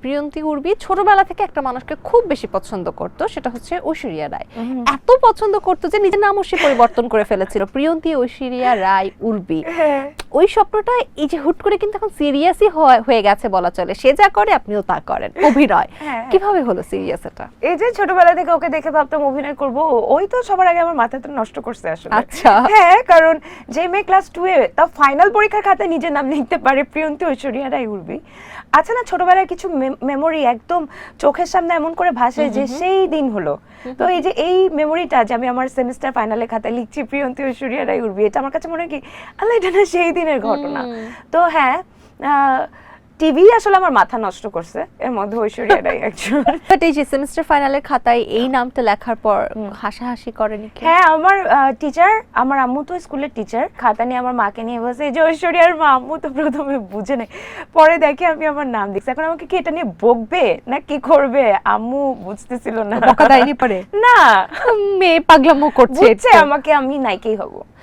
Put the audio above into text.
প্রিয়ন্তী উর্বি ছোটবেলা থেকে একটা মানুষকে খুব বেশি পছন্দ করতো, সেটা হচ্ছে ঐশ্বরিয়া রায়। এত পছন্দ করতো যে নিজের নামও সে পরিবর্তন করে ফেলেছিল, প্রিয়ন্তী ঐশ্বরিয়া রায় উর্বি। ওই স্বপ্নটা এই যে হুট করে কিন্তু এখন সিরিয়াসই হয়ে গেছে বলা চলে। সে যা করে আপনিও তা করেন, অভিনয়। কিভাবে হলো সিরিয়াস এটা? এই যে ছোটবেলা থেকে ওকে দেখে ভাবতাম অভিনয় করব, ওই তো সবার আগে আমার মাথাটা নষ্ট করছে আসলে। আচ্ছা। হ্যাঁ, কারণ যে মেয়ে ক্লাস 2 এ তা ফাইনাল পরীক্ষার খাতায় নিজের নাম লিখতে পারে প্রিয়ন্তী ঐশ্বরিয়া রায় উর্বি। আচ্ছা না, ছোটবেলার কিছু মেমোরি একদম চোখের সামনে এমন করে ভাসে যে সেই দিন হলো। তো এই যে এই মেমোরিটা যে আমি আমার সেমিস্টার ফাইনালে খাতায় লিখছি প্রিয়ন্তী ঐশ্বরিয়া রায় উর্বি, এটা আমার কাছে মনে হয় কি আল্লাহ, এটা না সেই দিনের ঘটনা। তো হ্যাঁ, টিভি আসলে আমার মাথা নষ্ট করছে, এর মধ্যে ঐশ্বরিয়া রায় একজন। বাট এই যে সেমিস্টার ফাইনালের খাতায় এই নামটা লেখার পর হাসাহাসি করেনি কি? হ্যাঁ, আমার টিচার, আমার আম্মু তো স্কুলের টিচার, খাতা নিয়ে আমার মাকে নিয়ে বসে এই যে ঐশ্বরিয়ার মা। আম্মু তো প্রথমে বুঝে নেই, পরে দেখে আমি আমার নাম দেখছি। এখন আমাকে কি এটা নিয়ে বকবে না কি করবে, আম্মু বুঝতেছিল না। বকা দেয়নি পরে? না, মেয়ে পাগলামো করছে, বুঝছে আমাকে আমি নায়িকাই হব।